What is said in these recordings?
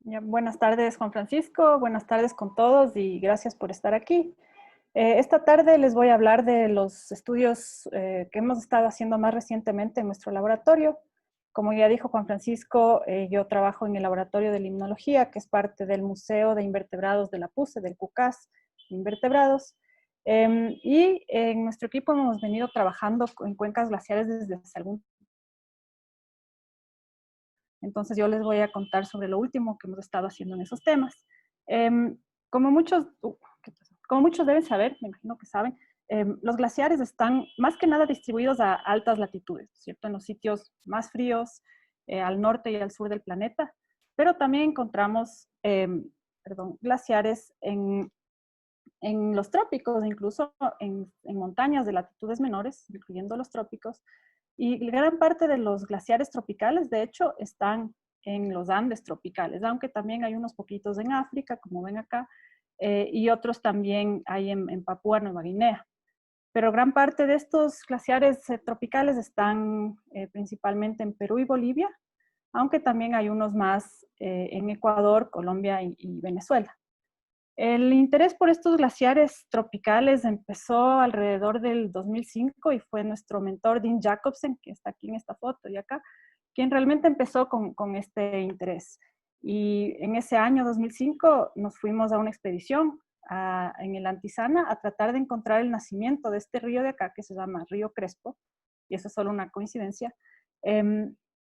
Ya, buenas tardes, Juan Francisco. Buenas tardes con todos y gracias por estar aquí. Esta tarde les voy a hablar de los estudios que hemos estado haciendo más recientemente en nuestro laboratorio. Como ya dijo Juan Francisco, yo trabajo en el laboratorio de limnología, que es parte del Museo de Invertebrados de la PUCE, del CUCAS Invertebrados. Y en nuestro equipo hemos venido trabajando en cuencas glaciares desde hace algún tiempo. Entonces yo les voy a contar sobre lo último que hemos estado haciendo en esos temas. Em, como, muchos, como muchos deben saber, me imagino que saben, los glaciares están más que nada distribuidos a altas latitudes, ¿cierto? En los sitios más fríos, al norte y al sur del planeta, pero también encontramos glaciares en los trópicos, incluso en montañas de latitudes menores, incluyendo los trópicos. Y gran parte de los glaciares tropicales, de hecho, están en los Andes tropicales, aunque también hay unos poquitos en África, como ven acá, y otros también hay en Papúa Nueva Guinea. Pero gran parte de estos glaciares tropicales están principalmente en Perú y Bolivia, aunque también hay unos más en Ecuador, Colombia y Venezuela. El interés por estos glaciares tropicales empezó alrededor del 2005 y fue nuestro mentor Dean Jacobsen, que está aquí en esta foto y acá, quien realmente empezó con este interés. Y en ese año 2005 nos fuimos a una expedición en el Antisana a tratar de encontrar el nacimiento de este río de acá que se llama Río Crespo, y eso es solo una coincidencia,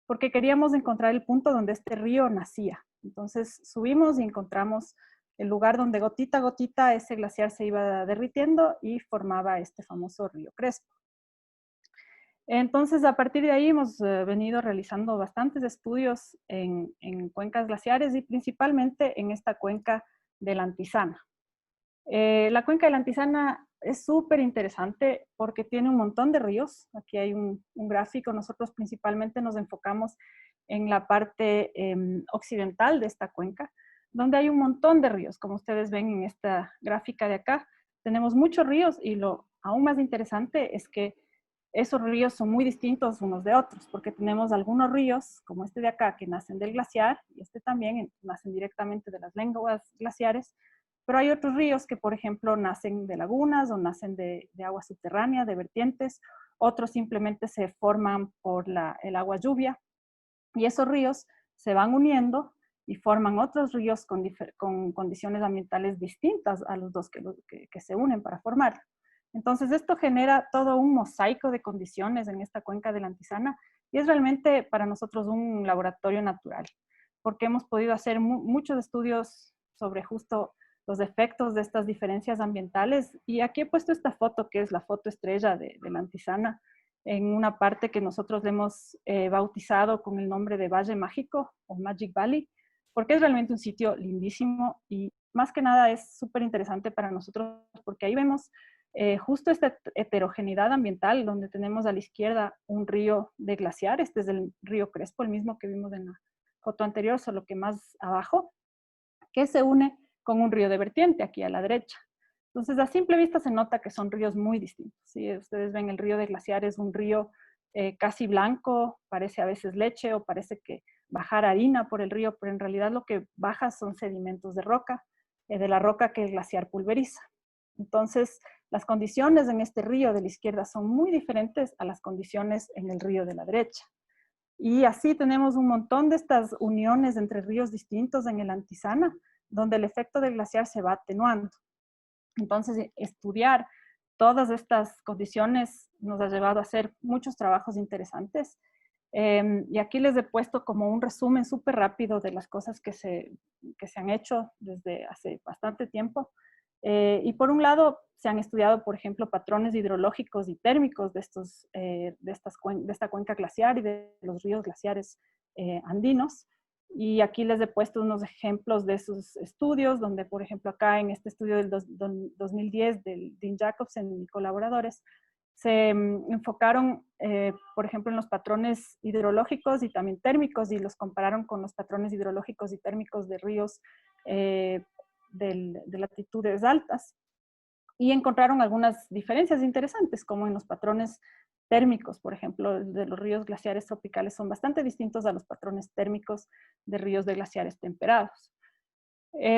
porque queríamos encontrar el punto donde este río nacía. Entonces subimos y encontramos el lugar donde gotita a gotita ese glaciar se iba derritiendo y formaba este famoso río Crespo. Entonces, a partir de ahí hemos venido realizando bastantes estudios en cuencas glaciares y principalmente en esta cuenca de la Antisana. La cuenca de la Antisana es súper interesante porque tiene un montón de ríos. Aquí hay un gráfico. Nosotros principalmente nos enfocamos en la parte occidental de esta cuenca, donde hay un montón de ríos. Como ustedes ven en esta gráfica de acá, tenemos muchos ríos y lo aún más interesante es que esos ríos son muy distintos unos de otros, porque tenemos algunos ríos, como este de acá, que nacen del glaciar, y este también nacen directamente de las lenguas glaciares, pero hay otros ríos que, por ejemplo, nacen de lagunas o nacen de agua subterránea, de vertientes, otros simplemente se forman por el agua lluvia, y esos ríos se van uniendo y forman otros ríos con condiciones ambientales distintas a los dos que se unen para formar. Entonces esto genera todo un mosaico de condiciones en esta cuenca de la Antisana y es realmente para nosotros un laboratorio natural, porque hemos podido hacer muchos estudios sobre justo los efectos de estas diferencias ambientales. Y aquí he puesto esta foto, que es la foto estrella de la Antisana, en una parte que nosotros le hemos bautizado con el nombre de Valle Mágico o Magic Valley, porque es realmente un sitio lindísimo y más que nada es súper interesante para nosotros porque ahí vemos justo esta heterogeneidad ambiental donde tenemos a la izquierda un río de glaciar, este es el río Crespo, el mismo que vimos en la foto anterior, solo que más abajo, que se une con un río de vertiente aquí a la derecha. Entonces, a simple vista se nota que son ríos muy distintos. ¿Sí? Ustedes ven el río de glaciar es un río casi blanco, parece a veces leche o parece que bajar harina por el río, pero en realidad lo que baja son sedimentos de la roca que el glaciar pulveriza. Entonces, las condiciones en este río de la izquierda son muy diferentes a las condiciones en el río de la derecha. Y así tenemos un montón de estas uniones entre ríos distintos en el Antisana, donde el efecto del glaciar se va atenuando. Entonces, estudiar todas estas condiciones nos ha llevado a hacer muchos trabajos interesantes. Y aquí les he puesto como un resumen súper rápido de las cosas que se han hecho desde hace bastante tiempo. Y por un lado, se han estudiado, por ejemplo, patrones hidrológicos y térmicos de esta cuenca glaciar y de los ríos glaciares andinos. Y aquí les he puesto unos ejemplos de esos estudios, donde, por ejemplo, acá en este estudio del 2010 del Dean Jacobsen y colaboradores, se enfocaron, por ejemplo, en los patrones hidrológicos y también térmicos y los compararon con los patrones hidrológicos y térmicos de ríos de latitudes altas. Y encontraron algunas diferencias interesantes, como en los patrones térmicos, por ejemplo, de los ríos glaciares tropicales son bastante distintos a los patrones térmicos de ríos de glaciares temperados.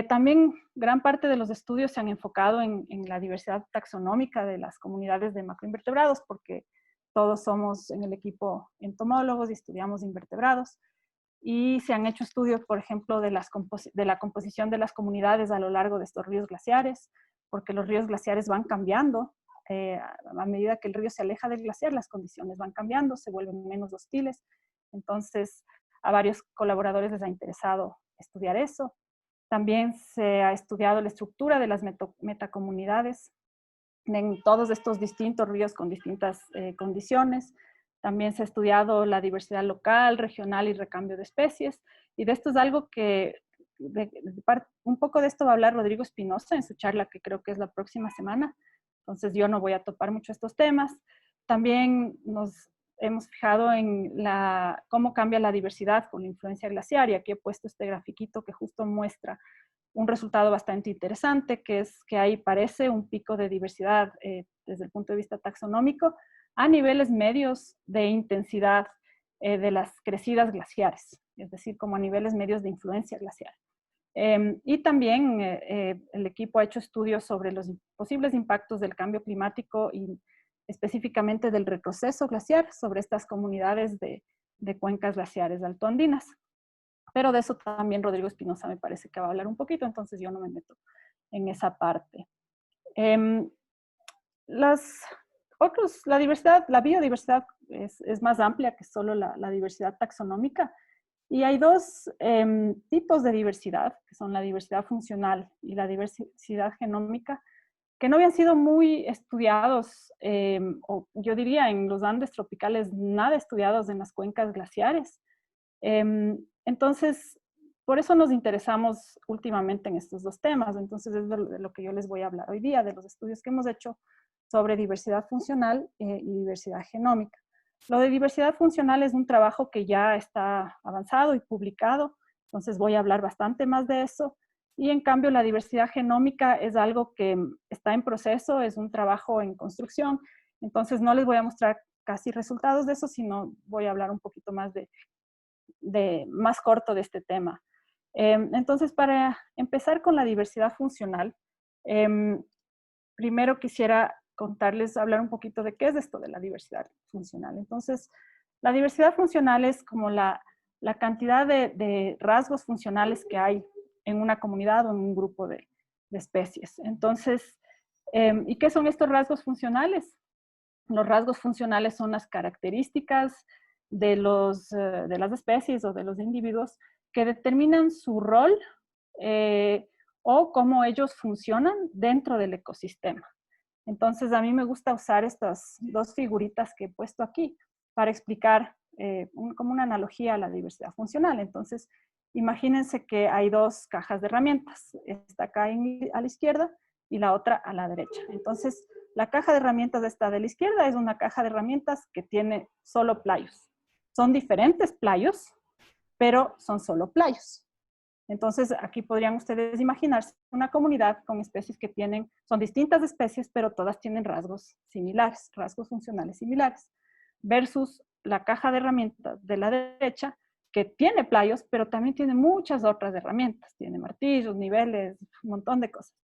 También gran parte de los estudios se han enfocado en la diversidad taxonómica de las comunidades de macroinvertebrados, porque todos somos en el equipo entomólogos y estudiamos invertebrados. Y se han hecho estudios, por ejemplo, de la composición de las comunidades a lo largo de estos ríos glaciares, porque los ríos glaciares van cambiando. A medida que el río se aleja del glaciar, las condiciones van cambiando, se vuelven menos hostiles. Entonces, a varios colaboradores les ha interesado estudiar eso. También se ha estudiado la estructura de las metacomunidades en todos estos distintos ríos con distintas condiciones. También se ha estudiado la diversidad local, regional y recambio de especies. Y de esto es algo que, un poco de esto va a hablar Rodrigo Espinosa en su charla, que creo que es la próxima semana. Entonces yo no voy a topar mucho estos temas. También nos hemos fijado en cómo cambia la diversidad con la influencia glaciar. Y aquí he puesto este grafiquito que justo muestra un resultado bastante interesante, que es que ahí parece un pico de diversidad desde el punto de vista taxonómico a niveles medios de intensidad de las crecidas glaciares, es decir, como a niveles medios de influencia glacial. Y también el equipo ha hecho estudios sobre los posibles impactos del cambio climático y específicamente del retroceso glaciar sobre estas comunidades de cuencas glaciares altoandinas. Pero de eso también Rodrigo Espinosa me parece que va a hablar un poquito, entonces yo no me meto en esa parte. La diversidad, la biodiversidad es más amplia que solo la diversidad taxonómica. Y hay dos tipos de diversidad, que son la diversidad funcional y la diversidad genómica, que no habían sido muy estudiados, o yo diría en los Andes tropicales, nada estudiados en las cuencas glaciares. Entonces, por eso nos interesamos últimamente en estos dos temas. Entonces, es de lo que yo les voy a hablar hoy día, de los estudios que hemos hecho sobre diversidad funcional y diversidad genómica. Lo de diversidad funcional es un trabajo que ya está avanzado y publicado, entonces voy a hablar bastante más de eso. Y en cambio, la diversidad genómica es algo que está en proceso, es un trabajo en construcción, entonces no les voy a mostrar casi resultados de eso, sino voy a hablar un poquito más más corto de este tema. Entonces, para empezar con la diversidad funcional, primero quisiera hablar un poquito de qué es esto de la diversidad funcional. Entonces, la diversidad funcional es como la cantidad de rasgos funcionales que hay en una comunidad o en un grupo de especies. Entonces, ¿y qué son estos rasgos funcionales? Los rasgos funcionales son las características de las especies o de los individuos que determinan su rol o cómo ellos funcionan dentro del ecosistema. Entonces, a mí me gusta usar estas dos figuritas que he puesto aquí para explicar como una analogía a la diversidad funcional. Entonces, imagínense que hay dos cajas de herramientas. Esta acá a la izquierda y la otra a la derecha. Entonces, la caja de herramientas de esta de la izquierda es una caja de herramientas que tiene solo playos. Son diferentes playos, pero son solo playos. Entonces, aquí podrían ustedes imaginarse una comunidad con especies que son distintas especies, pero todas tienen rasgos similares, rasgos funcionales similares, versus la caja de herramientas de la derecha, que tiene playos, pero también tiene muchas otras herramientas. Tiene martillos, niveles, un montón de cosas.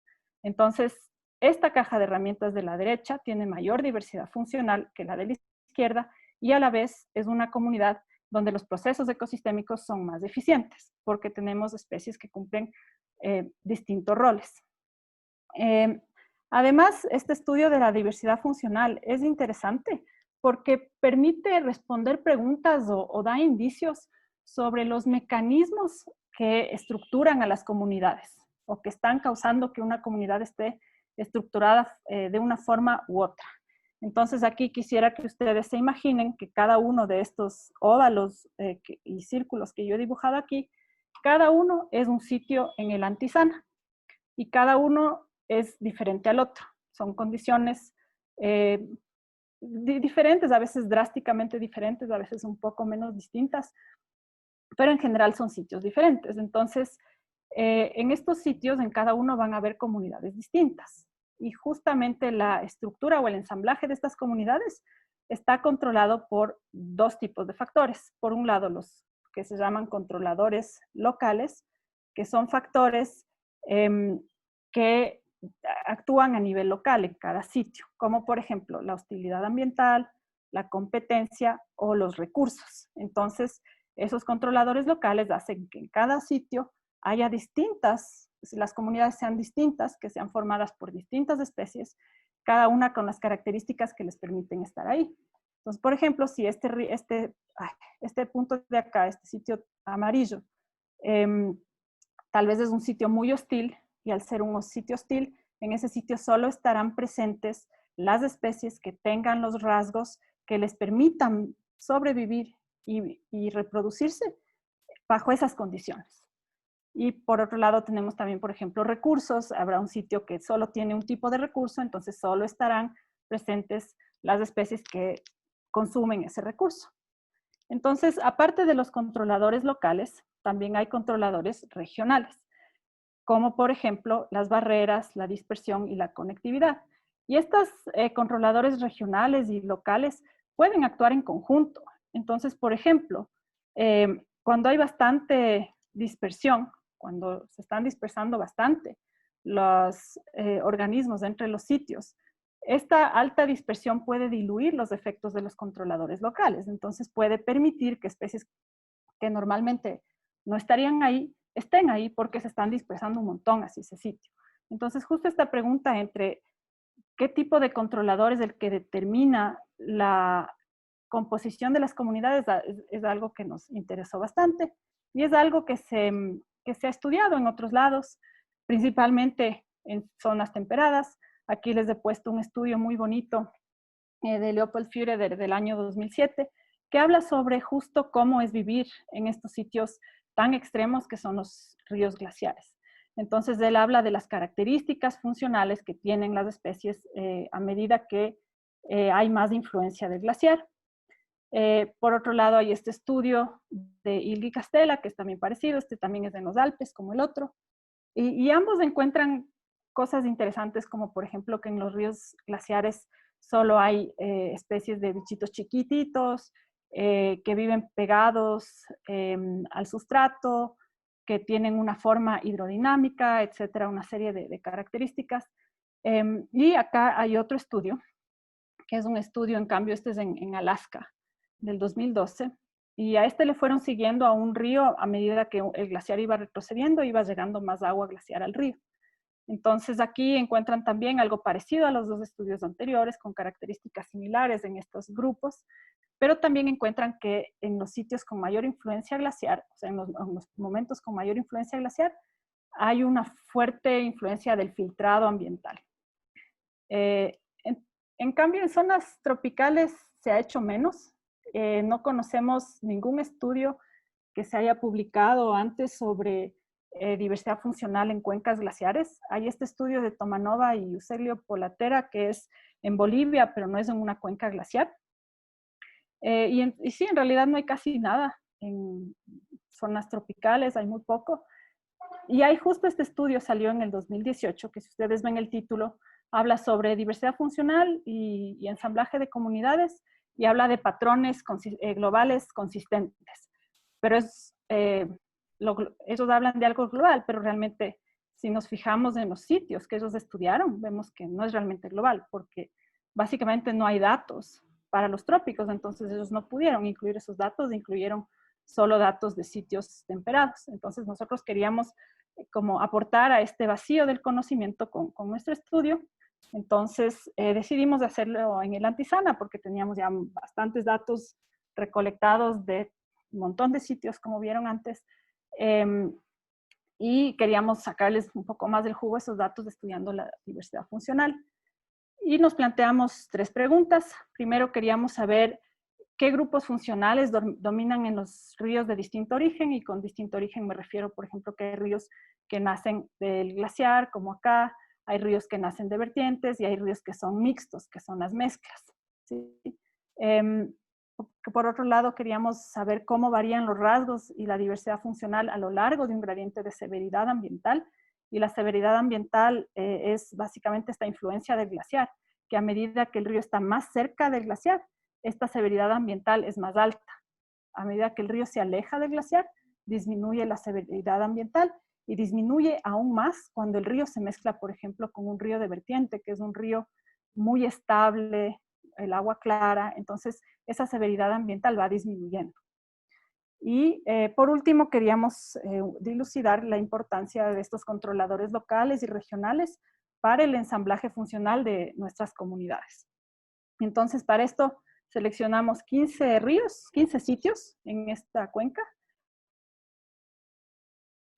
Entonces, esta caja de herramientas de la derecha tiene mayor diversidad funcional que la de la izquierda y a la vez es una comunidad donde los procesos ecosistémicos son más eficientes, porque tenemos especies que cumplen distintos roles. Además, este estudio de la diversidad funcional es interesante porque permite responder preguntas o da indicios sobre los mecanismos que estructuran a las comunidades o que están causando que una comunidad esté estructurada de una forma u otra. Entonces aquí quisiera que ustedes se imaginen que cada uno de estos óvalos y círculos que yo he dibujado aquí, cada uno es un sitio en el Antisana y cada uno es diferente al otro. Son condiciones diferentes, a veces drásticamente diferentes, a veces un poco menos distintas, pero en general son sitios diferentes. Entonces, en estos sitios, en cada uno van a haber comunidades distintas. Y justamente la estructura o el ensamblaje de estas comunidades está controlado por dos tipos de factores. Por un lado, los que se llaman controladores locales, que son factores que actúan a nivel local en cada sitio, como por ejemplo la hostilidad ambiental, la competencia o los recursos. Entonces, esos controladores locales hacen que en cada sitio haya distintas, las comunidades sean distintas, que sean formadas por distintas especies, cada una con las características que les permiten estar ahí. Entonces, por ejemplo, si este punto de acá, este sitio amarillo, tal vez es un sitio muy hostil, y al ser un sitio hostil, en ese sitio solo estarán presentes las especies que tengan los rasgos que les permitan sobrevivir y reproducirse bajo esas condiciones. Y por otro lado tenemos también, por ejemplo, recursos. Habrá un sitio que solo tiene un tipo de recurso, entonces solo estarán presentes las especies que consumen ese recurso. Entonces, aparte de los controladores locales, también hay controladores regionales, como por ejemplo las barreras, la dispersión y la conectividad. Y estos controladores regionales y locales pueden actuar en conjunto. Entonces, por ejemplo, cuando hay bastante dispersión, cuando se están dispersando bastante los organismos entre los sitios, esta alta dispersión puede diluir los efectos de los controladores locales. Entonces puede permitir que especies que normalmente no estarían ahí, estén ahí porque se están dispersando un montón hacia ese sitio. Entonces justo esta pregunta entre qué tipo de controlador es el que determina la composición de las comunidades es algo que nos interesó bastante y es algo que se ha estudiado en otros lados, principalmente en zonas temperadas. Aquí les he puesto un estudio muy bonito de Leopold Führer del año 2007, que habla sobre justo cómo es vivir en estos sitios tan extremos que son los ríos glaciares. Entonces, él habla de las características funcionales que tienen las especies a medida que hay más influencia del glaciar. Por otro lado, hay este estudio de Ilgi Castella, que es también parecido, este también es en los Alpes, como el otro, y ambos encuentran cosas interesantes, como por ejemplo que en los ríos glaciares solo hay especies de bichitos chiquititos, que viven pegados al sustrato, que tienen una forma hidrodinámica, etcétera, una serie de características. Y acá hay otro estudio, que es un estudio, en cambio, este es en Alaska, del 2012, y a este le fueron siguiendo a un río a medida que el glaciar iba retrocediendo, iba llegando más agua glaciar al río. Entonces aquí encuentran también algo parecido a los dos estudios anteriores, con características similares en estos grupos, pero también encuentran que en los sitios con mayor influencia glaciar, o sea, en los momentos con mayor influencia glaciar, hay una fuerte influencia del filtrado ambiental. En cambio, en zonas tropicales se ha hecho menos. No conocemos ningún estudio que se haya publicado antes sobre diversidad funcional en cuencas glaciares. Hay este estudio de Tomanova y Eusebio Polatera, que es en Bolivia, pero no es en una cuenca glaciar. Y sí, en realidad no hay casi nada en zonas tropicales, hay muy poco. Y hay justo este estudio, salió en el 2018, que si ustedes ven el título, habla sobre diversidad funcional y ensamblaje de comunidades, y habla de patrones globales consistentes. Pero ellos hablan de algo global, pero realmente si nos fijamos en los sitios que ellos estudiaron, vemos que no es realmente global, porque básicamente no hay datos para los trópicos, entonces ellos no pudieron incluir esos datos, incluyeron solo datos de sitios temperados. Entonces nosotros queríamos como aportar a este vacío del conocimiento con nuestro estudio. Entonces decidimos hacerlo en el Antisana porque teníamos ya bastantes datos recolectados de un montón de sitios, como vieron antes, y queríamos sacarles un poco más del jugo a esos datos estudiando la diversidad funcional. Y nos planteamos 3 preguntas. Primero queríamos saber qué grupos funcionales dominan en los ríos de distinto origen, y con distinto origen me refiero, por ejemplo, que hay ríos que nacen del glaciar, como acá, hay ríos que nacen de vertientes y hay ríos que son mixtos, que son las mezclas. ¿Sí? Por otro lado, queríamos saber cómo varían los rasgos y la diversidad funcional a lo largo de un gradiente de severidad ambiental. Y la severidad ambiental es básicamente esta influencia del glaciar, que a medida que el río está más cerca del glaciar, esta severidad ambiental es más alta. A medida que el río se aleja del glaciar, disminuye la severidad ambiental. y disminuye aún más cuando el río se mezcla, por ejemplo, con un río de vertiente, que es un río muy estable, el agua clara, entonces esa severidad ambiental va disminuyendo. Y por último, queríamos dilucidar la importancia de estos controladores locales y regionales para el ensamblaje funcional de nuestras comunidades. Entonces, para esto seleccionamos 15 ríos, 15 sitios en esta cuenca.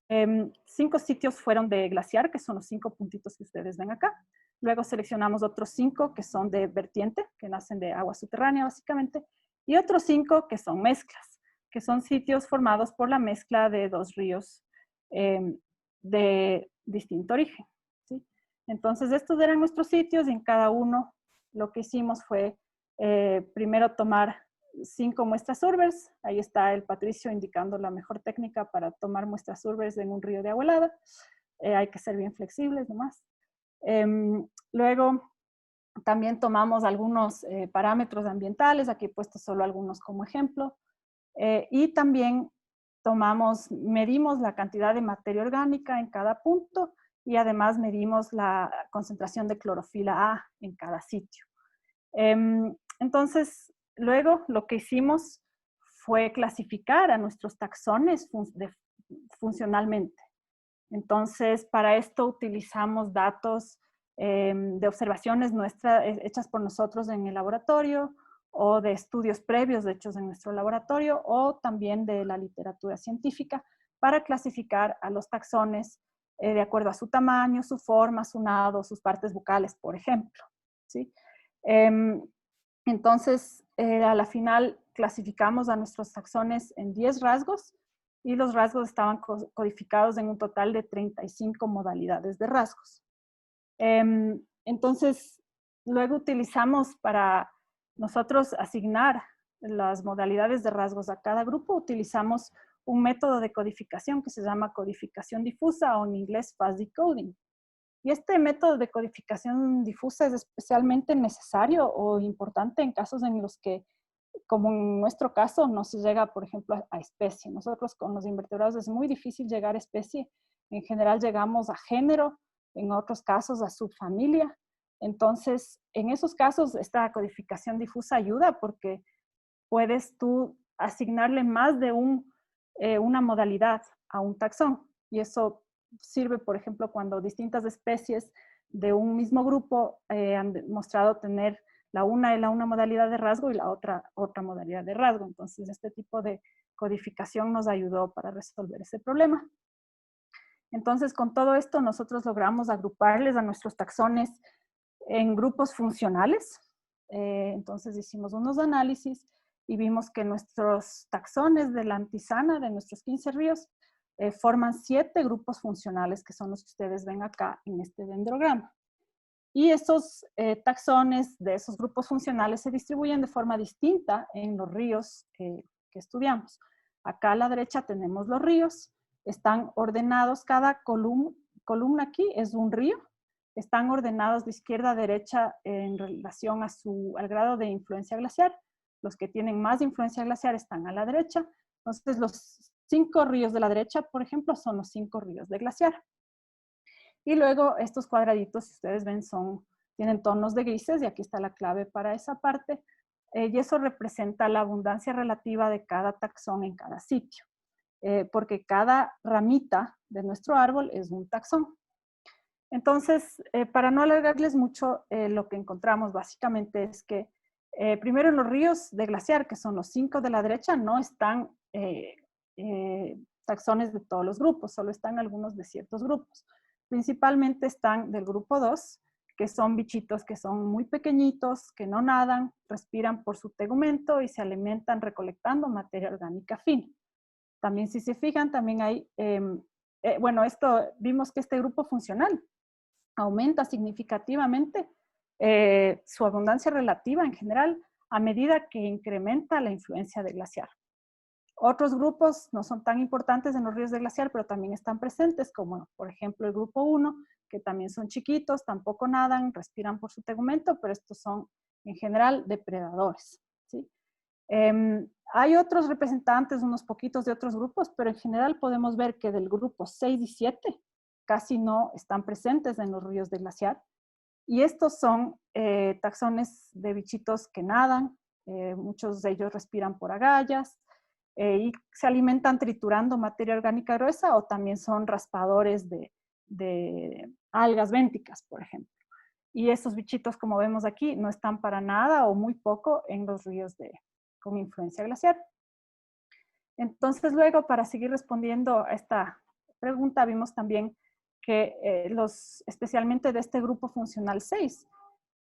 5 sitios fueron de glaciar, que son los 5 puntitos que ustedes ven acá. Luego seleccionamos otros 5 que son de vertiente, que nacen de agua subterránea básicamente, y otros 5 que son mezclas, que son sitios formados por la mezcla de 2 ríos de distinto origen, ¿sí? Entonces, estos eran nuestros sitios y en cada uno lo que hicimos fue primero tomar 5 muestras Urbers. Ahí está el Patricio indicando la mejor técnica para tomar muestras Urbers en un río de agua helada. Hay que ser bien flexibles nomás. Luego también tomamos algunos parámetros ambientales, aquí he puesto solo algunos como ejemplo. Y también medimos la cantidad de materia orgánica en cada punto y además medimos la concentración de clorofila A en cada sitio. Entonces, luego lo que hicimos fue clasificar a nuestros taxones funcionalmente. Entonces, para esto utilizamos datos de observaciones hechas por nosotros en el laboratorio o de estudios previos hechos en nuestro laboratorio o también de la literatura científica para clasificar a los taxones de acuerdo a su tamaño, su forma, su nado, sus partes bucales, por ejemplo, ¿sí? Entonces, a la final clasificamos a nuestros taxones en 10 rasgos y los rasgos estaban codificados en un total de 35 modalidades de rasgos. Entonces, luego utilizamos para nosotros asignar las modalidades de rasgos a cada grupo, utilizamos un método de codificación que se llama codificación difusa o en inglés fast decoding. Y este método de codificación difusa es especialmente necesario o importante en casos en los que, como en nuestro caso, no se llega, por ejemplo, a especie. Nosotros con los invertebrados es muy difícil llegar a especie. En general llegamos a género, en otros casos a subfamilia. Entonces, en esos casos, esta codificación difusa ayuda porque puedes tú asignarle más de una modalidad a un taxón. Y eso sirve, por ejemplo, cuando distintas especies de un mismo grupo han mostrado tener la una modalidad de rasgo y la otra modalidad de rasgo. Entonces, este tipo de codificación nos ayudó para resolver ese problema. Entonces, con todo esto, nosotros logramos agruparles a nuestros taxones en grupos funcionales. Entonces, hicimos unos análisis y vimos que nuestros taxones de la antisana, de nuestros 15 ríos, forman 7 grupos funcionales, que son los que ustedes ven acá en este dendrograma. Y esos taxones de esos grupos funcionales se distribuyen de forma distinta en los ríos que estudiamos. Acá a la derecha tenemos los ríos, están ordenados, cada columna aquí es un río, están ordenados de izquierda a derecha en relación al grado de influencia glaciar. Los que tienen más influencia glaciar están a la derecha. Entonces, los 5 ríos de la derecha, por ejemplo, son los 5 ríos de glaciar. Y luego estos cuadraditos, si ustedes ven, tienen tonos de grises, y aquí está la clave para esa parte. Y eso representa la abundancia relativa de cada taxón en cada sitio. Porque cada ramita de nuestro árbol es un taxón. Entonces, para no alargarles mucho, lo que encontramos básicamente es que primero en los ríos de glaciar, que son los 5 de la derecha, no están taxones de todos los grupos, solo están algunos de ciertos grupos. Principalmente están del grupo 2, que son bichitos que son muy pequeñitos, que no nadan, respiran por su tegumento y se alimentan recolectando materia orgánica fina. También si se fijan, también hay, vimos que este grupo funcional aumenta significativamente su abundancia relativa en general a medida que incrementa la influencia del glaciar. Otros grupos no son tan importantes en los ríos de glaciar, pero también están presentes, como por ejemplo el grupo 1, que también son chiquitos, tampoco nadan, respiran por su tegumento, pero estos son en general depredadores, ¿sí? Hay otros representantes, unos poquitos de otros grupos, pero en general podemos ver que del grupo 6 y 7 casi no están presentes en los ríos de glaciar. Y estos son taxones de bichitos que nadan, muchos de ellos respiran por agallas y se alimentan triturando materia orgánica gruesa, o también son raspadores de algas bénticas, por ejemplo. Y estos bichitos, como vemos aquí, no están para nada o muy poco en los ríos con influencia glaciar. Entonces, luego, para seguir respondiendo a esta pregunta, vimos también que especialmente de este grupo funcional 6,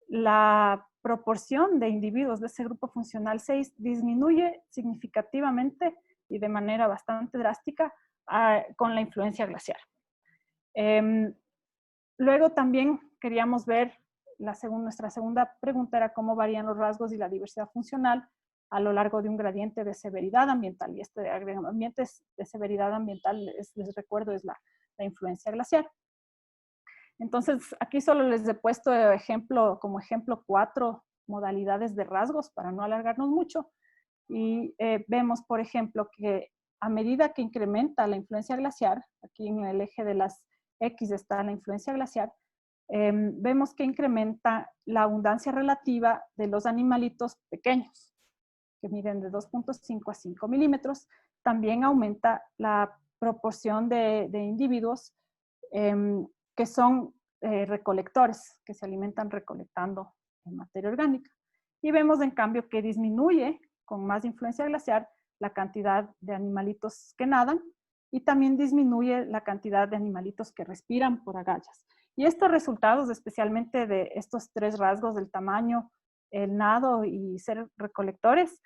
la proporción de individuos de ese grupo funcional 6 disminuye significativamente y de manera bastante drástica con la influencia glaciar. Luego también queríamos ver, nuestra segunda pregunta era cómo varían los rasgos y la diversidad funcional a lo largo de un gradiente de severidad ambiental. Y este gradiente de severidad ambiental, les recuerdo, es la influencia glaciar. Entonces, aquí solo les he puesto como ejemplo 4 modalidades de rasgos para no alargarnos mucho. Y vemos, por ejemplo, que a medida que incrementa la influencia glaciar, aquí en el eje de las X está la influencia glaciar, vemos que incrementa la abundancia relativa de los animalitos pequeños, que miden de 2.5 a 5 milímetros. También aumenta la proporción de individuos que son recolectores, que se alimentan recolectando materia orgánica. Y vemos en cambio que disminuye con más influencia glaciar la cantidad de animalitos que nadan y también disminuye la cantidad de animalitos que respiran por agallas. Y estos resultados, especialmente de estos 3 rasgos del tamaño, el nado y ser recolectores,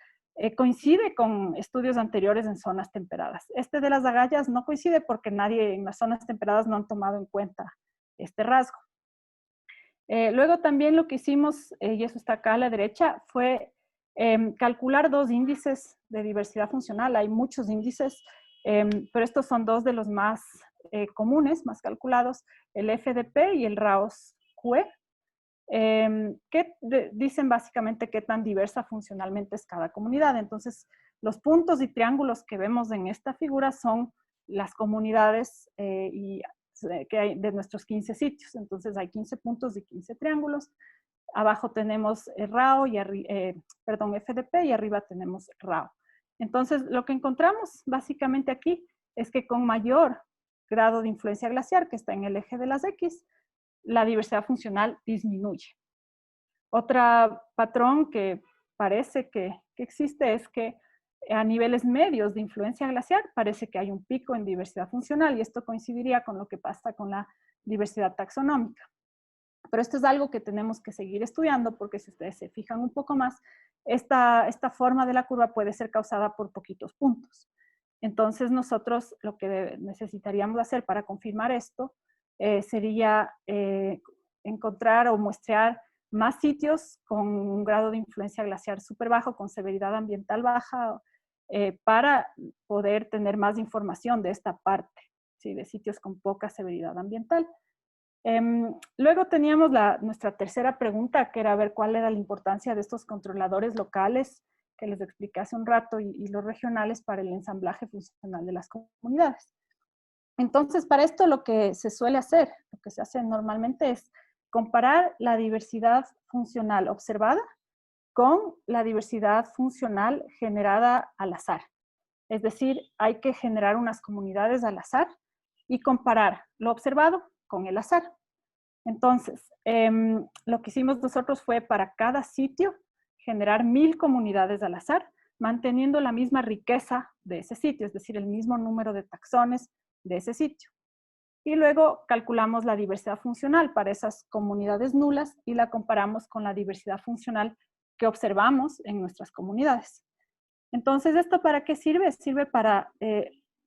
coincide con estudios anteriores en zonas temperadas. Este de las agallas no coincide porque nadie en las zonas temperadas no han tomado en cuenta este rasgo. Luego también lo que hicimos, y eso está acá a la derecha, fue calcular 2 índices de diversidad funcional. Hay muchos índices, pero estos son 2 de los más comunes, más calculados, el FDP y el RAOS-QE, que dicen básicamente qué tan diversa funcionalmente es cada comunidad. Entonces, los puntos y triángulos que vemos en esta figura son las comunidades que hay de nuestros 15 sitios. Entonces, hay 15 puntos y 15 triángulos. Abajo tenemos RAO y FDP y arriba tenemos RAO. Entonces, lo que encontramos básicamente aquí es que con mayor grado de influencia glaciar, que está en el eje de las X, la diversidad funcional disminuye. Otro patrón que parece que existe es que a niveles medios de influencia glaciar parece que hay un pico en diversidad funcional y esto coincidiría con lo que pasa con la diversidad taxonómica. Pero esto es algo que tenemos que seguir estudiando porque si ustedes se fijan un poco más, esta forma de la curva puede ser causada por poquitos puntos. Entonces nosotros lo que necesitaríamos hacer para confirmar esto sería encontrar o muestrear más sitios con un grado de influencia glaciar súper bajo, con severidad ambiental baja, para poder tener más información de esta parte, ¿sí? De sitios con poca severidad ambiental. Luego teníamos nuestra tercera pregunta, que era ver cuál era la importancia de estos controladores locales, que les expliqué hace un rato, y los regionales para el ensamblaje funcional de las comunidades. Entonces, para esto lo que se suele hacer, lo que se hace normalmente es comparar la diversidad funcional observada con la diversidad funcional generada al azar. Es decir, hay que generar unas comunidades al azar y comparar lo observado con el azar. Entonces, lo que hicimos nosotros fue para cada sitio generar 1000 comunidades al azar, manteniendo la misma riqueza de ese sitio, es decir, el mismo número de taxones de ese sitio. Y luego calculamos la diversidad funcional para esas comunidades nulas y la comparamos con la diversidad funcional que observamos en nuestras comunidades. Entonces, ¿esto para qué sirve? Sirve para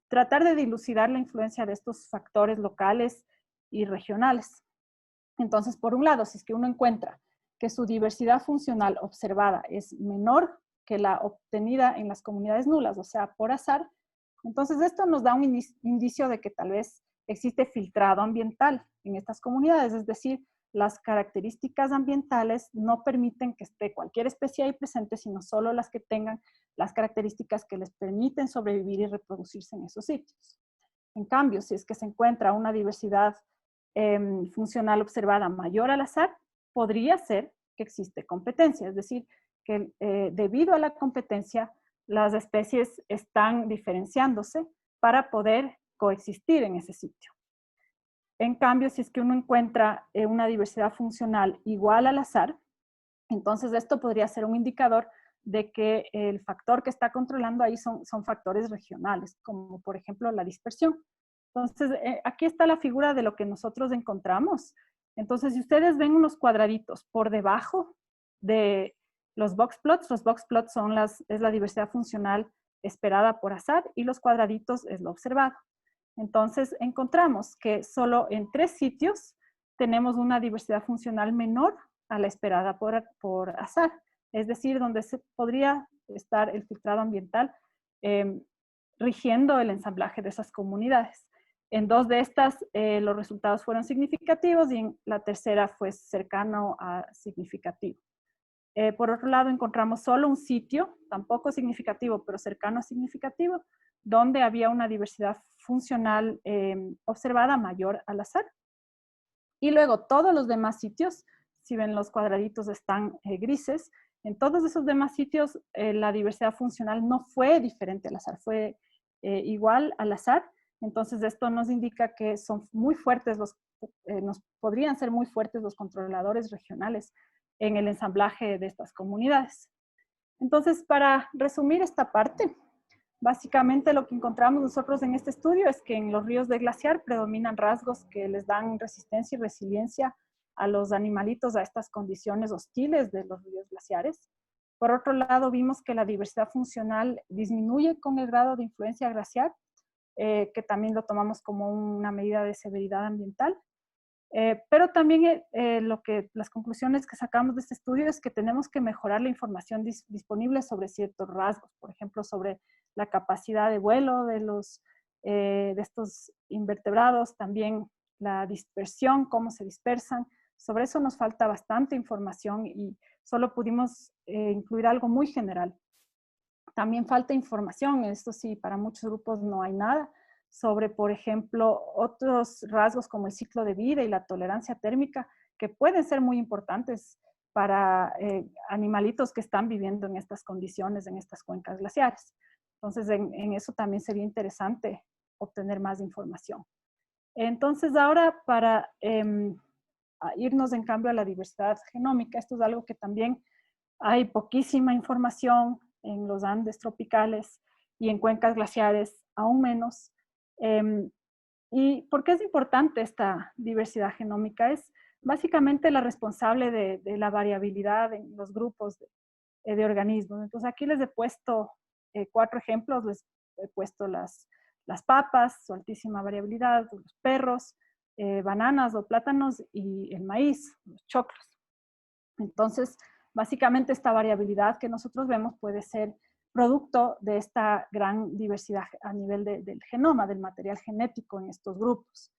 tratar de dilucidar la influencia de estos factores locales y regionales. Entonces, por un lado, si es que uno encuentra que su diversidad funcional observada es menor que la obtenida en las comunidades nulas, o sea, por azar, entonces esto nos da un indicio de que tal vez existe filtrado ambiental en estas comunidades, es decir, las características ambientales no permiten que esté cualquier especie ahí presente, sino solo las que tengan las características que les permiten sobrevivir y reproducirse en esos sitios. En cambio, si es que se encuentra una diversidad funcional observada mayor al azar, podría ser que existe competencia, es decir, que debido a la competencia, las especies están diferenciándose para poder coexistir en ese sitio. En cambio, si es que uno encuentra una diversidad funcional igual al azar, entonces esto podría ser un indicador de que el factor que está controlando ahí son factores regionales, como por ejemplo la dispersión. Entonces, aquí está la figura de lo que nosotros encontramos. Entonces, si ustedes ven unos cuadraditos por debajo de los box plots son es la diversidad funcional esperada por azar y los cuadraditos es lo observado. Entonces, encontramos que solo en 3 sitios tenemos una diversidad funcional menor a la esperada por azar. Es decir, donde se podría estar el filtrado ambiental rigiendo el ensamblaje de esas comunidades. En 2 de estas los resultados fueron significativos y en la tercera fue cercano a significativo. Por otro lado, encontramos solo un sitio, tampoco significativo, pero cercano a significativo, donde había una diversidad funcional observada mayor al azar. Y luego todos los demás sitios, si ven los cuadraditos están grises, en todos esos demás sitios la diversidad funcional no fue diferente al azar, fue igual al azar. Entonces esto nos indica que son muy fuertes nos podrían ser muy fuertes los controladores regionales en el ensamblaje de estas comunidades. Entonces, para resumir esta parte, básicamente lo que encontramos nosotros en este estudio es que en los ríos de glaciar predominan rasgos que les dan resistencia y resiliencia a los animalitos a estas condiciones hostiles de los ríos glaciares. Por otro lado, vimos que la diversidad funcional disminuye con el grado de influencia glaciar, que también lo tomamos como una medida de severidad ambiental. Pero también las conclusiones que sacamos de este estudio es que tenemos que mejorar la información disponible sobre ciertos rasgos, por ejemplo, sobre la capacidad de vuelo de estos invertebrados, también la dispersión, cómo se dispersan. Sobre eso nos falta bastante información y solo pudimos incluir algo muy general. También falta información, esto sí, para muchos grupos no hay nada, sobre, por ejemplo, otros rasgos como el ciclo de vida y la tolerancia térmica, que pueden ser muy importantes para animalitos que están viviendo en estas condiciones, en estas cuencas glaciares. Entonces, en eso también sería interesante obtener más información. Entonces, ahora para irnos en cambio a la diversidad genómica, esto es algo que también hay poquísima información en los Andes tropicales y en cuencas glaciares aún menos. ¿Y por qué es importante esta diversidad genómica? Es básicamente la responsable de la variabilidad en los grupos de organismos. Entonces aquí les he puesto 4 ejemplos, les he puesto las papas, su altísima variabilidad, los perros, bananas o plátanos y el maíz, los choclos. Entonces, básicamente esta variabilidad que nosotros vemos puede ser producto de esta gran diversidad a nivel del genoma, del material genético en estos grupos.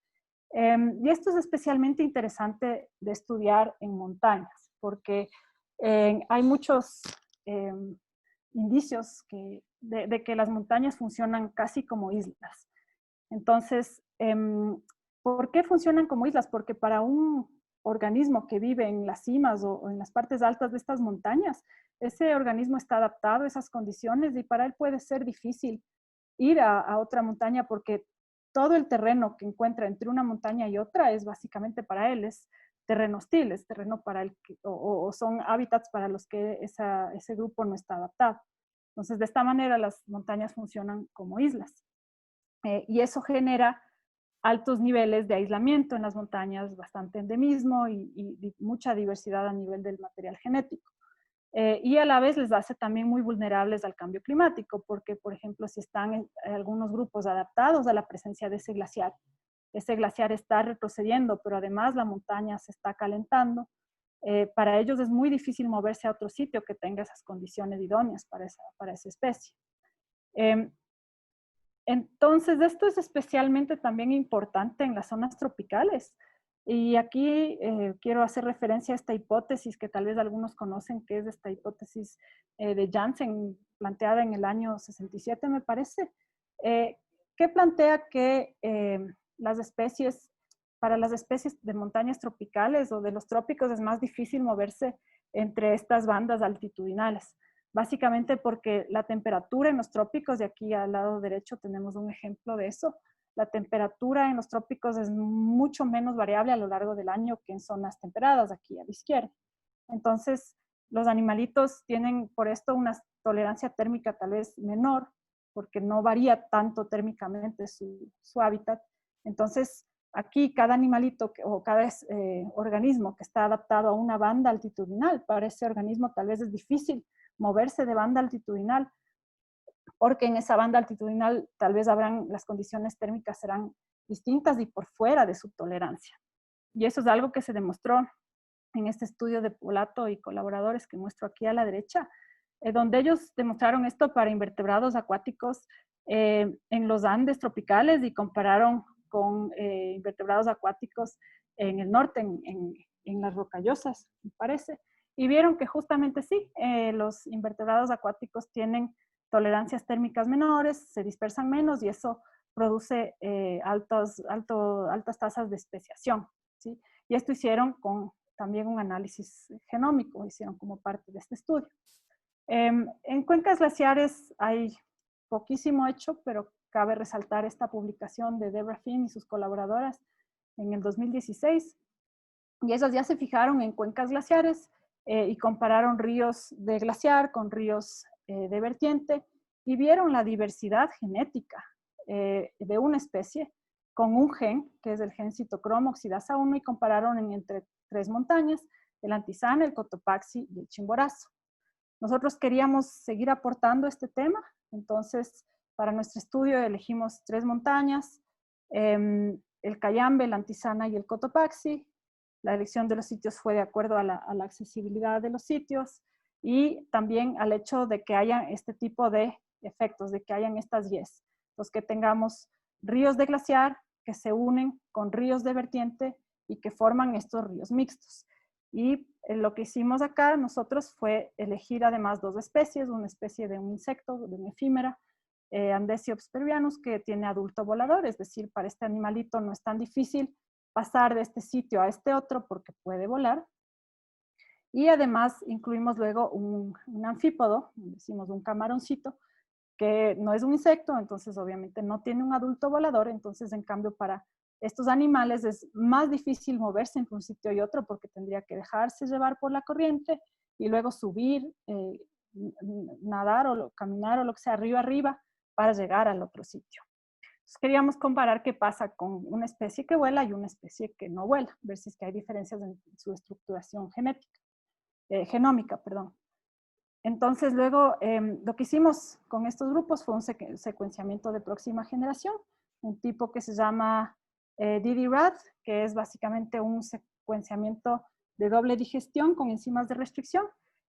Y esto es especialmente interesante de estudiar en montañas, porque hay muchos indicios de que las montañas funcionan casi como islas. Entonces, ¿por qué funcionan como islas? Porque para un organismo que vive en las cimas o en las partes altas de estas montañas, ese organismo está adaptado a esas condiciones y para él puede ser difícil ir a otra montaña porque todo el terreno que encuentra entre una montaña y otra es básicamente para él, es terreno hostil, es terreno para el que, o son hábitats para los que ese grupo no está adaptado. Entonces, de esta manera las montañas funcionan como islas. Y eso genera altos niveles de aislamiento en las montañas, bastante endemismo y mucha diversidad a nivel del material genético. Y a la vez les hace también muy vulnerables al cambio climático, porque, por ejemplo, si están en algunos grupos adaptados a la presencia de ese glaciar está retrocediendo, pero además la montaña se está calentando, para ellos es muy difícil moverse a otro sitio que tenga esas condiciones idóneas para esa especie. Entonces, esto es especialmente también importante en las zonas tropicales, Y aquí quiero hacer referencia a esta hipótesis que tal vez algunos conocen, que es esta hipótesis de Janssen, planteada en el año 67, me parece, que plantea que para las especies de montañas tropicales o de los trópicos es más difícil moverse entre estas bandas altitudinales. Básicamente porque la temperatura en los trópicos, y aquí al lado derecho tenemos un ejemplo de eso, la temperatura en los trópicos es mucho menos variable a lo largo del año que en zonas temperadas, aquí a la izquierda. Entonces, los animalitos tienen por esto una tolerancia térmica tal vez menor, porque no varía tanto térmicamente su hábitat. Entonces, aquí cada animalito o cada organismo que está adaptado a una banda altitudinal, para ese organismo tal vez es difícil moverse de banda altitudinal, porque en esa banda altitudinal tal vez las condiciones térmicas serán distintas y por fuera de su tolerancia. Y eso es algo que se demostró en este estudio de Polato y colaboradores que muestro aquí a la derecha, donde ellos demostraron esto para invertebrados acuáticos en los Andes tropicales y compararon con invertebrados acuáticos en el norte, en las rocallosas, me parece, y vieron que justamente sí, los invertebrados acuáticos tienen tolerancias térmicas menores, se dispersan menos y eso produce altas tasas de especiación, ¿sí? Y esto hicieron con también un análisis genómico, hicieron como parte de este estudio. En cuencas glaciares hay poquísimo hecho, pero cabe resaltar esta publicación de Debra Finn y sus colaboradoras en el 2016. Y esas ya se fijaron en cuencas glaciares y compararon ríos de glaciar con ríos de vertiente y vieron la diversidad genética de una especie con un gen, que es el gen citocromo oxidasa 1, y compararon entre 3 montañas, el Antizana, el Cotopaxi y el Chimborazo. Nosotros queríamos seguir aportando este tema, entonces para nuestro estudio elegimos 3 montañas, el Cayambe, el Antizana y el Cotopaxi. La elección de los sitios fue de acuerdo a la accesibilidad de los sitios y también al hecho de que haya este tipo de efectos, de que hayan estas yes. Entonces, que tengamos ríos de glaciar que se unen con ríos de vertiente y que forman estos ríos mixtos. Y lo que hicimos acá nosotros fue elegir además 2 especies, una especie de un insecto, de una efímera, Andesiops peruvianus, que tiene adulto volador, es decir, para este animalito no es tan difícil pasar de este sitio a este otro porque puede volar. Y además incluimos luego un anfípodo, decimos un camaroncito, que no es un insecto, entonces obviamente no tiene un adulto volador, entonces en cambio para estos animales es más difícil moverse entre un sitio y otro porque tendría que dejarse llevar por la corriente y luego subir, nadar o caminar o lo que sea arriba para llegar al otro sitio. Entonces queríamos comparar qué pasa con una especie que vuela y una especie que no vuela, ver si es que hay diferencias en su estructuración genómica, perdón. Entonces luego lo que hicimos con estos grupos fue un secuenciamiento de próxima generación, un tipo que se llama DDRAD, que es básicamente un secuenciamiento de doble digestión con enzimas de restricción,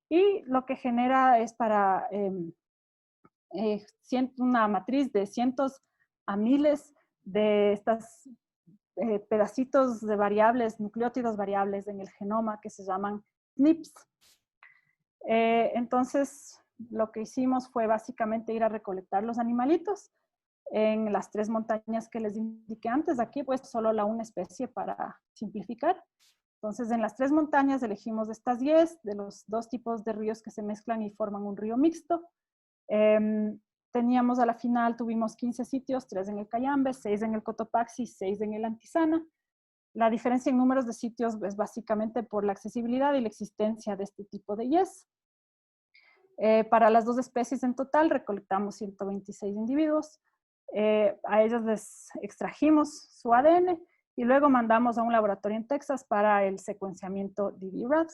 y lo que genera es para una matriz de cientos a miles de estas pedacitos de variables, nucleótidos variables en el genoma que se llaman SNPs. Entonces, lo que hicimos fue básicamente ir a recolectar los animalitos en las 3 montañas que les indiqué antes. Aquí pues solo una especie para simplificar. Entonces, en las 3 montañas elegimos estas 10 de los 2 tipos de ríos que se mezclan y forman un río mixto. Teníamos a la final, tuvimos 15 sitios, 3 en el Cayambe, 6 en el Cotopaxi, 6 en el Antizana. La diferencia en números de sitios es básicamente por la accesibilidad y la existencia de este tipo de yes. Para las 2 especies en total recolectamos 126 individuos. A ellos les extrajimos su ADN y luego mandamos a un laboratorio en Texas para el secuenciamiento DDRAD.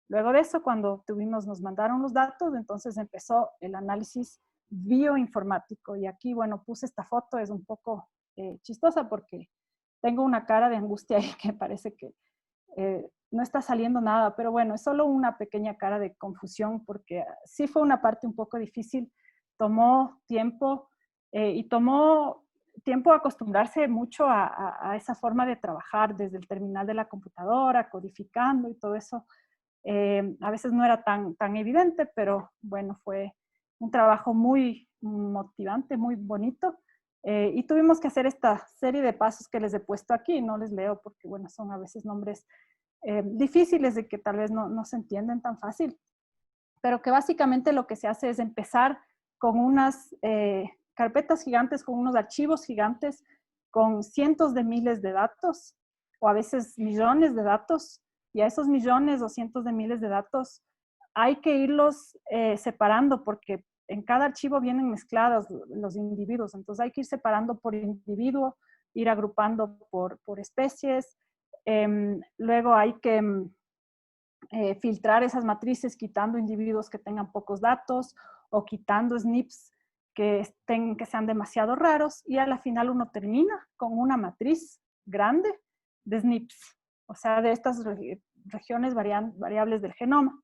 Luego de eso, cuando nos mandaron los datos, entonces empezó el análisis bioinformático. Y aquí, bueno, puse esta foto, es un poco chistosa porque tengo una cara de angustia ahí que parece que no está saliendo nada, pero bueno, es solo una pequeña cara de confusión porque sí fue una parte un poco difícil, tomó tiempo y tomó tiempo acostumbrarse mucho a esa forma de trabajar desde el terminal de la computadora, codificando y todo eso. A veces no era tan evidente, pero bueno, fue un trabajo muy motivante, muy bonito. Y tuvimos que hacer esta serie de pasos que les he puesto aquí. No les leo porque, bueno, son a veces nombres difíciles de que tal vez no se entienden tan fácil. Pero que básicamente lo que se hace es empezar con unas carpetas gigantes, con unos archivos gigantes, con cientos de miles de datos, o a veces millones de datos, y a esos millones o cientos de miles de datos hay que irlos separando, porque en cada archivo vienen mezclados los individuos, entonces hay que ir separando por individuo, ir agrupando por especies, luego hay que filtrar esas matrices quitando individuos que tengan pocos datos o quitando SNPs que sean demasiado raros, y a la final uno termina con una matriz grande de SNPs, o sea, de estas regiones variables del genoma.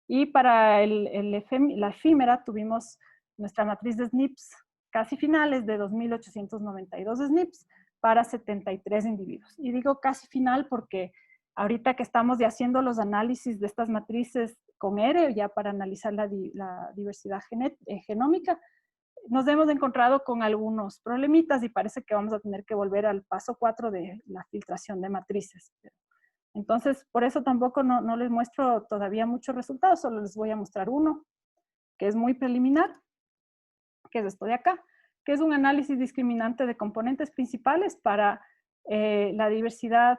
Y para la efímera tuvimos nuestra matriz de SNPs casi finales de 2.892 SNPs para 73 individuos. Y digo casi final porque ahorita que estamos ya haciendo los análisis de estas matrices con R, ya para analizar la diversidad genómica, nos hemos encontrado con algunos problemitas y parece que vamos a tener que volver al paso 4 de la filtración de matrices. Entonces, por eso tampoco no les muestro todavía muchos resultados, solo les voy a mostrar uno, que es muy preliminar, que es esto de acá, que es un análisis discriminante de componentes principales para la diversidad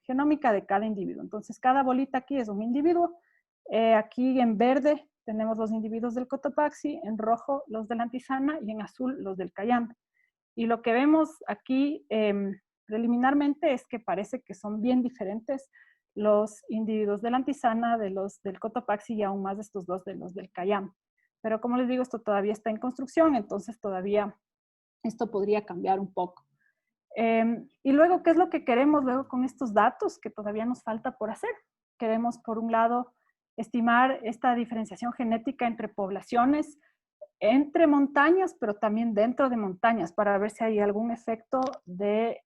genómica de cada individuo. Entonces, cada bolita aquí es un individuo. Aquí en verde tenemos los individuos del Cotopaxi, en rojo los de la antisana y en azul los del Cayambe. Y lo que vemos aquí preliminarmente es que parece que son bien diferentes los individuos de la antisana, de los del Cotopaxi y aún más de estos dos de los del Cayambe. Pero como les digo, esto todavía está en construcción, entonces todavía esto podría cambiar un poco. Y luego, ¿qué es lo que queremos luego con estos datos que todavía nos falta por hacer? Queremos, por un lado, estimar esta diferenciación genética entre poblaciones, entre montañas, pero también dentro de montañas, para ver si hay algún efecto de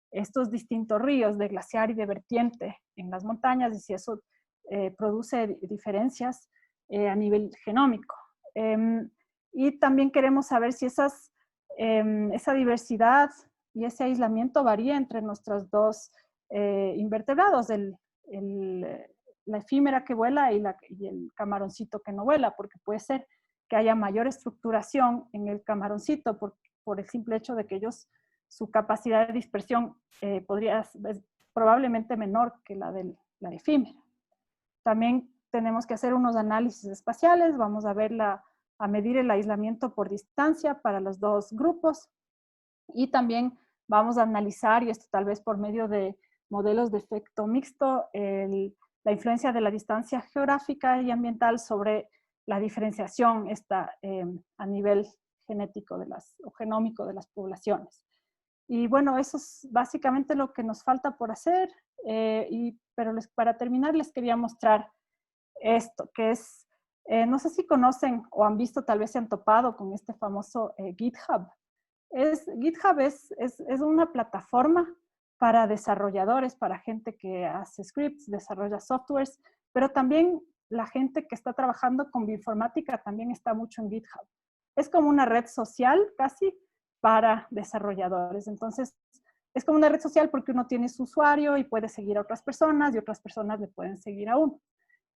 estos distintos ríos, de glaciar y de vertiente en las montañas, y si eso produce diferencias a nivel genómico. Y también queremos saber si esa diversidad y ese aislamiento varía entre nuestros dos invertebrados, la efímera que vuela y el camaroncito que no vuela, porque puede ser que haya mayor estructuración en el camaroncito por el simple hecho de que su capacidad de dispersión es probablemente menor que la de la efímera. También tenemos que hacer unos análisis espaciales, vamos a medir el aislamiento por distancia para los dos grupos, y también vamos a analizar, y esto tal vez por medio de modelos de efecto mixto, la influencia de la distancia geográfica y ambiental sobre la diferenciación a nivel genético o genómico de las poblaciones. Y bueno, eso es básicamente lo que nos falta por hacer, pero para terminar les quería mostrar esto, que es, no sé si conocen o han visto, tal vez se han topado con este famoso GitHub. GitHub es una plataforma para desarrolladores, para gente que hace scripts, desarrolla softwares, pero también la gente que está trabajando con bioinformática también está mucho en GitHub. Es como una red social casi para desarrolladores. Entonces, es como una red social porque uno tiene su usuario y puede seguir a otras personas y otras personas le pueden seguir a uno.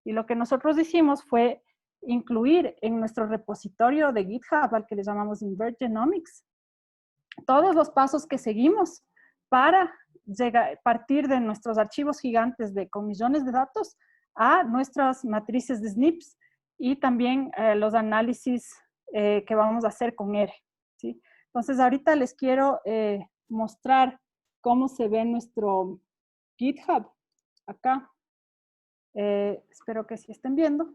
Y lo que nosotros hicimos fue incluir en nuestro repositorio de GitHub, al que le llamamos Invert Genomics, todos los pasos que seguimos para partir de nuestros archivos gigantes con millones de datos a nuestras matrices de SNPs y también los análisis que vamos a hacer con R, ¿sí? Entonces, ahorita les quiero mostrar cómo se ve nuestro GitHub acá. Espero que sí estén viendo.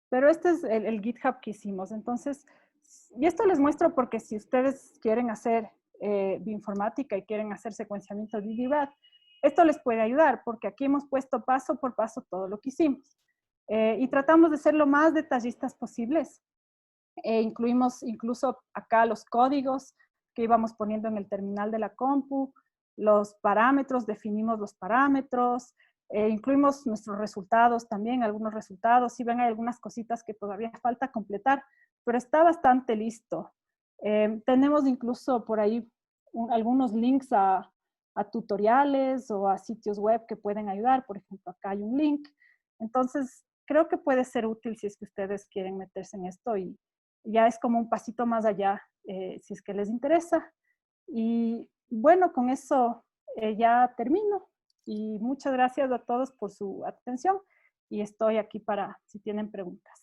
Pero este es el GitHub que hicimos. Entonces, y esto les muestro porque si ustedes quieren hacer bioinformática y quieren hacer secuenciamiento de DDBAT, esto les puede ayudar porque aquí hemos puesto paso por paso todo lo que hicimos. Y tratamos de ser lo más detallistas posibles. Incluimos incluso acá los códigos que íbamos poniendo en el terminal de la compu, los parámetros, definimos los parámetros, incluimos nuestros resultados también, algunos resultados. Si ven, hay algunas cositas que todavía falta completar, pero está bastante listo. Tenemos incluso por ahí algunos links a tutoriales o a sitios web que pueden ayudar. Por ejemplo, acá hay un link. Entonces, creo que puede ser útil si es que ustedes quieren meterse en esto y ya es como un pasito más allá, si es que les interesa. Y bueno, con eso ya termino. Y muchas gracias a todos por su atención y estoy aquí para si tienen preguntas.